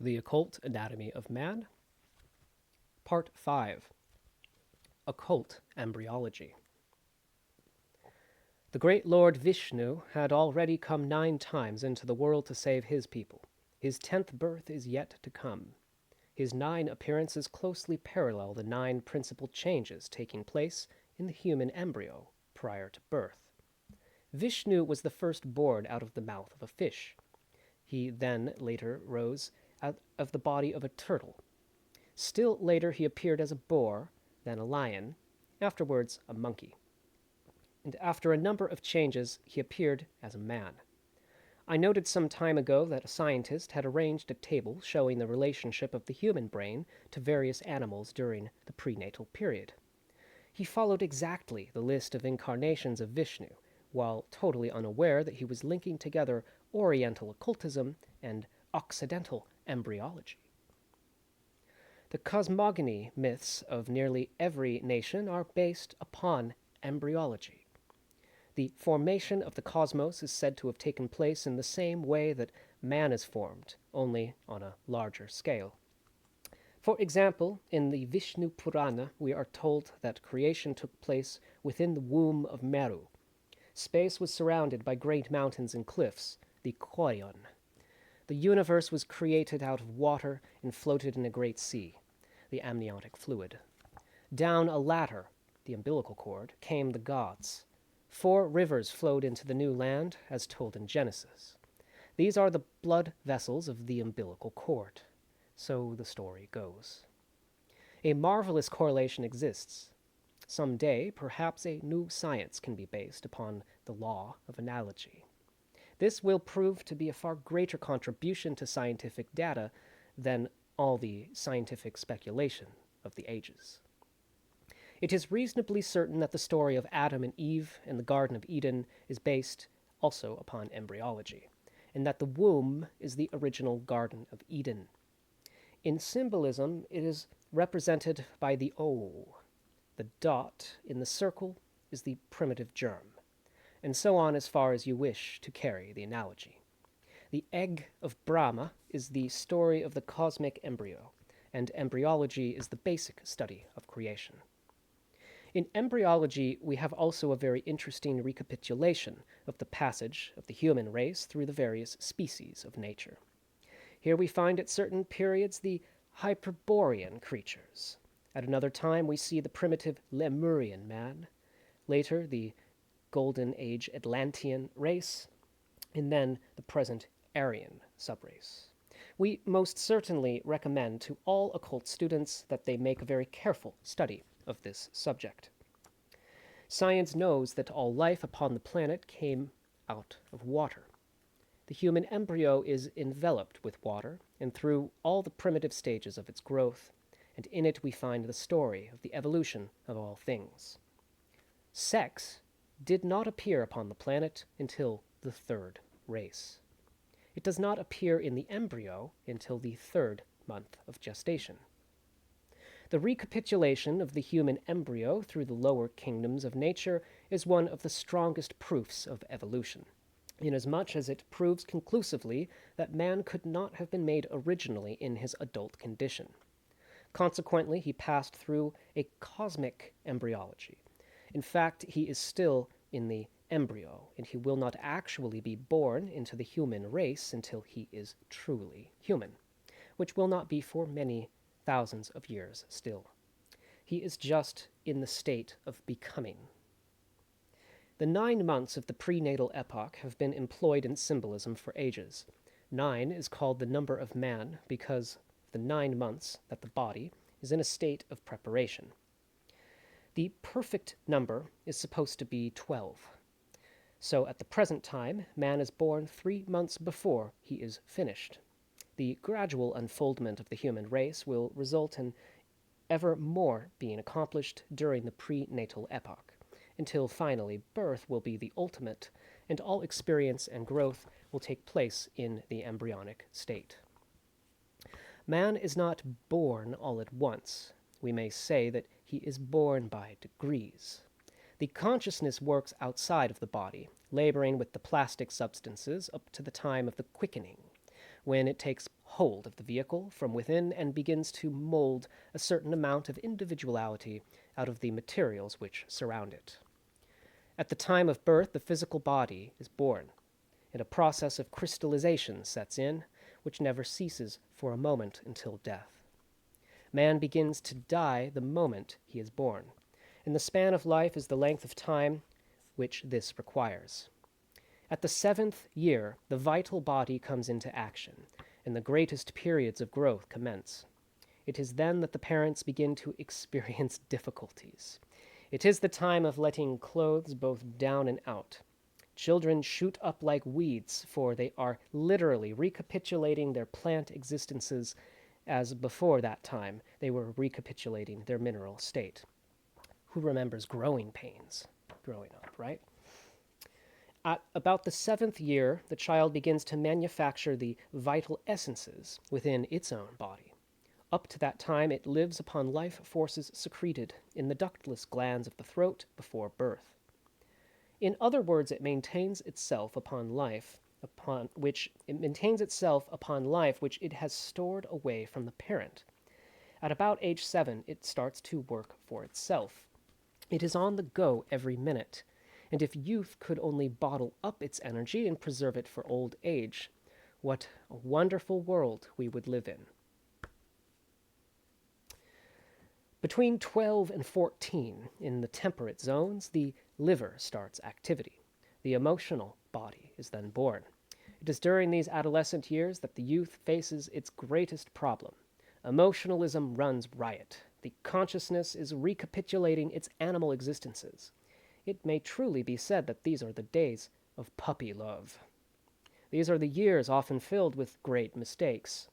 The Occult Anatomy of Man, Part 5, Occult Embryology. The great Lord Vishnu had already come 9 times into the world to save his people. His 10th birth is yet to come. His 9 appearances closely parallel the 9 principal changes taking place in the human embryo prior to birth. Vishnu was the first born out of the mouth of a fish. He then later rose out of the body of a turtle. Still later he appeared as a boar, then a lion, afterwards a monkey. And after a number of changes, he appeared as a man. I noted some time ago that a scientist had arranged a table showing the relationship of the human brain to various animals during the prenatal period. He followed exactly the list of incarnations of Vishnu, while totally unaware that he was linking together Oriental occultism and Occidental embryology. The cosmogony myths of nearly every nation are based upon embryology. The formation of the cosmos is said to have taken place in the same way that man is formed, only on a larger scale. For example, in the Vishnu Purana, we are told that creation took place within the womb of Meru. Space was surrounded by great mountains and cliffs, the Koyon. The universe was created out of water and floated in a great sea, the amniotic fluid. Down a ladder, the umbilical cord, came the gods. 4 rivers flowed into the new land, as told in Genesis. These are the blood vessels of the umbilical cord. So the story goes. A marvelous correlation exists. Some day, perhaps a new science can be based upon the law of analogy. This will prove to be a far greater contribution to scientific data than all the scientific speculation of the ages. It is reasonably certain that the story of Adam and Eve in the Garden of Eden is based also upon embryology, and that the womb is the original Garden of Eden. In symbolism, it is represented by the O. The dot in the circle is the primitive germ, and so on as far as you wish to carry the analogy. The egg of Brahma is the story of the cosmic embryo, and embryology is the basic study of creation. In embryology, we have also a very interesting recapitulation of the passage of the human race through the various species of nature. Here we find at certain periods the Hyperborean creatures. At another time, we see the primitive Lemurian man. Later, the Golden Age Atlantean race, and then the present Aryan subrace. We most certainly recommend to all occult students that they make a very careful study of this subject. Science knows that all life upon the planet came out of water. The human embryo is enveloped with water, and through all the primitive stages of its growth, and in it we find the story of the evolution of all things. Sex did not appear upon the planet until the 3rd race. It does not appear in the embryo until the 3rd month of gestation. The recapitulation of the human embryo through the lower kingdoms of nature is one of the strongest proofs of evolution, inasmuch as it proves conclusively that man could not have been made originally in his adult condition. Consequently, he passed through a cosmic embryology. In fact, he is still in the embryo, and he will not actually be born into the human race until he is truly human, which will not be for many thousands of years still. He is just in the state of becoming. The 9 months of the prenatal epoch have been employed in symbolism for ages. 9 is called the number of man because of the 9 months that the body is in a state of preparation. The perfect number is supposed to be 12. So at the present time, man is born 3 months before he is finished. The gradual unfoldment of the human race will result in ever more being accomplished during the prenatal epoch, until finally birth will be the ultimate, and all experience and growth will take place in the embryonic state. Man is not born all at once. We may say that he is born by degrees. The consciousness works outside of the body, laboring with the plastic substances up to the time of the quickening, when it takes hold of the vehicle from within and begins to mold a certain amount of individuality out of the materials which surround it. At the time of birth, the physical body is born, and a process of crystallization sets in, which never ceases for a moment until death. Man begins to die the moment he is born, and the span of life is the length of time which this requires. At the 7th year, the vital body comes into action, and the greatest periods of growth commence. It is then that the parents begin to experience difficulties. It is the time of letting clothes both down and out. Children shoot up like weeds, for they are literally recapitulating their plant existences as before that time they were recapitulating their mineral state. Who remembers growing pains growing up, right? At about the 7th year, the child begins to manufacture the vital essences within its own body. Up to that time, it lives upon life forces secreted in the ductless glands of the throat before birth. In other words, it maintains itself upon life which it has stored away from the parent. At about age 7, it starts to work for itself. It is on the go every minute, and if youth could only bottle up its energy and preserve it for old age, what a wonderful world we would live in. Between 12 and 14, in the temperate zones, the liver starts activity. The emotional body is then born. It is during these adolescent years that the youth faces its greatest problem. Emotionalism runs riot. The consciousness is recapitulating its animal existences. It may truly be said that these are the days of puppy love. These are the years often filled with great mistakes.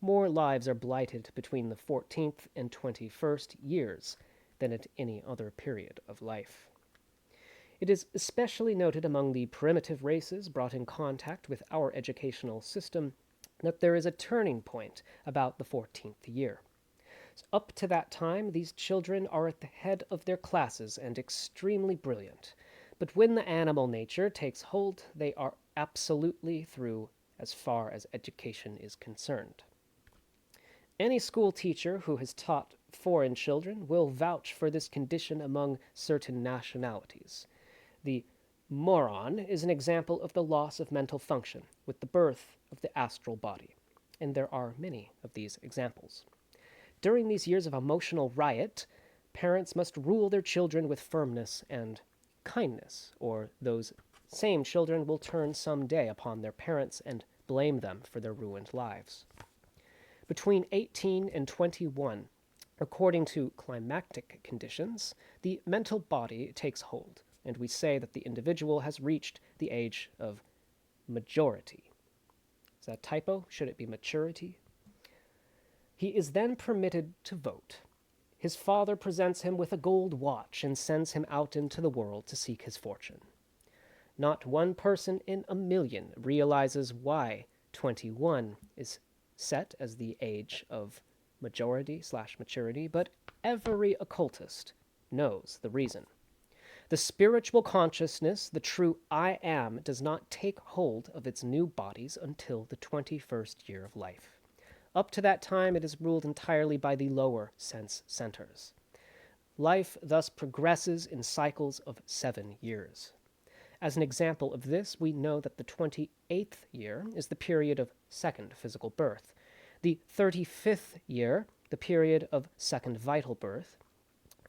More lives are blighted between the 14th and 21st years than at any other period of life. It is especially noted among the primitive races brought in contact with our educational system that there is a turning point about the 14th year. Up to that time, these children are at the head of their classes and extremely brilliant. But when the animal nature takes hold, they are absolutely through as far as education is concerned. Any school teacher who has taught foreign children will vouch for this condition among certain nationalities. The moron is an example of the loss of mental function with the birth of the astral body, and there are many of these examples. During these years of emotional riot, parents must rule their children with firmness and kindness, or those same children will turn someday upon their parents and blame them for their ruined lives. Between 18 and 21, according to climactic conditions, the mental body takes hold, and we say that the individual has reached the age of majority. Is that a typo? Should it be maturity? He is then permitted to vote. His father presents him with a gold watch and sends him out into the world to seek his fortune. Not one person in a million realizes why 21 is set as the age of majority/maturity, but every occultist knows the reason. The spiritual consciousness, the true I am, does not take hold of its new bodies until the 21st year of life. Up to that time, it is ruled entirely by the lower sense centers. Life thus progresses in cycles of 7 years. As an example of this, we know that the 28th year is the period of second physical birth, the 35th year, the period of second vital birth,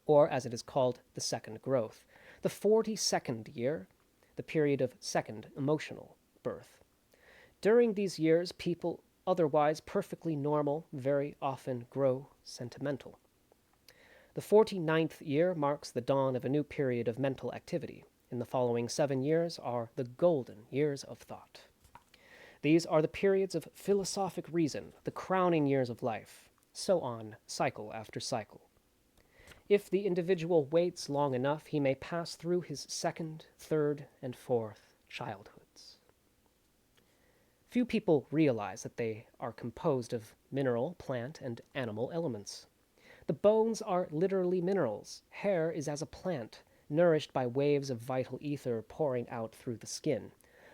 or as it is called, the second growth, the 42nd year, the period of second emotional birth. During these years, people otherwise perfectly normal very often grow sentimental. The 49th year marks the dawn of a new period of mental activity, and the following 7 years are the golden years of thought. These are the periods of philosophic reason, the crowning years of life, so on, cycle after cycle. If the individual waits long enough, he may pass through his second, third, and fourth childhoods. Few people realize that they are composed of mineral, plant, and animal elements. The bones are literally minerals. Hair is as a plant, nourished by waves of vital ether pouring out through the skin,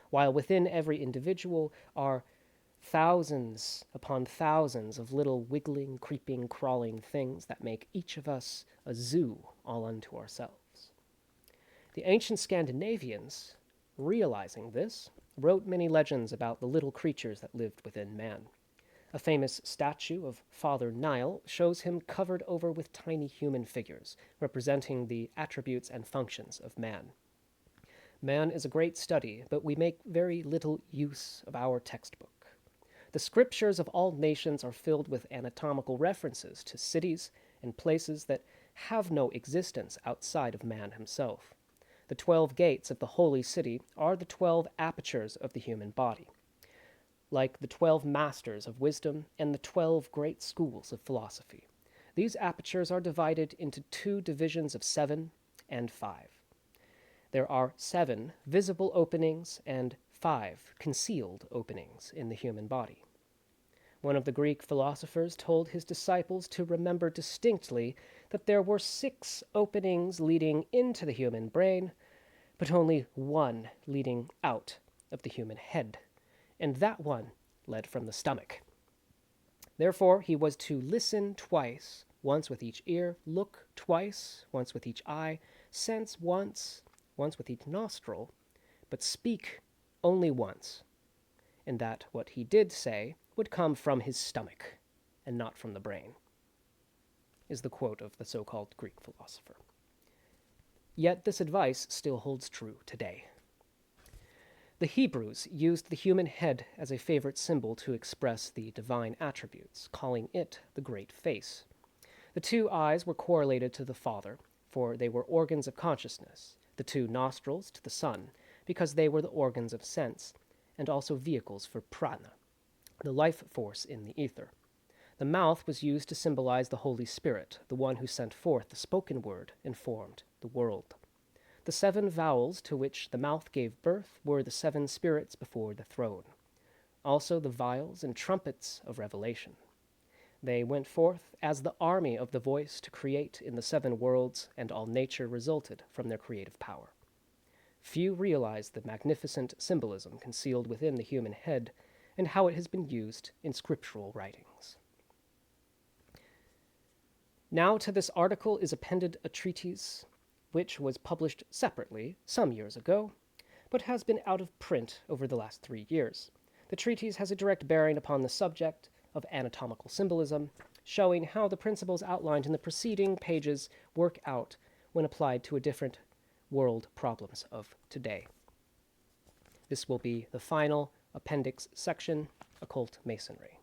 while within every individual are thousands upon thousands of little wiggling, creeping, crawling things that make each of us a zoo all unto ourselves. The ancient Scandinavians, realizing this, wrote many legends about the little creatures that lived within man. A famous statue of Father Nile shows him covered over with tiny human figures, representing the attributes and functions of man. Man is a great study, but we make very little use of our textbook. The scriptures of all nations are filled with anatomical references to cities and places that have no existence outside of man himself. The 12 gates of the holy city are the 12 apertures of the human body, like the 12 masters of wisdom and the 12 great schools of philosophy. These apertures are divided into 2 divisions of 7 and 5. There are 7 visible openings and 5 concealed openings in the human body. One of the Greek philosophers told his disciples to remember distinctly that there were 6 openings leading into the human brain, but only 1 leading out of the human head, and that one led from the stomach. Therefore, he was to listen twice, once with each ear, look twice, once with each eye, sense once with each nostril, but speak only once, and that what he did say would come from his stomach and not from the brain, is the quote of the so-called Greek philosopher. Yet this advice still holds true today. The Hebrews used the human head as a favorite symbol to express the divine attributes, calling it the great face. The 2 eyes were correlated to the Father, for they were organs of consciousness, the 2 nostrils to the Son, because they were the organs of sense, and also vehicles for prana, the life force in the ether. The mouth was used to symbolize the Holy Spirit, the one who sent forth the spoken word and formed the world. The 7 vowels to which the mouth gave birth were the 7 spirits before the throne, also the viols and trumpets of revelation. They went forth as the army of the voice to create in the 7 worlds, and all nature resulted from their creative power. Few realize the magnificent symbolism concealed within the human head and how it has been used in scriptural writings. Now to this article is appended a treatise which was published separately some years ago, but has been out of print over the last 3 years. The treatise has a direct bearing upon the subject of anatomical symbolism, showing how the principles outlined in the preceding pages work out when applied to a different world problems of today. This will be the final appendix section, Occult Masonry.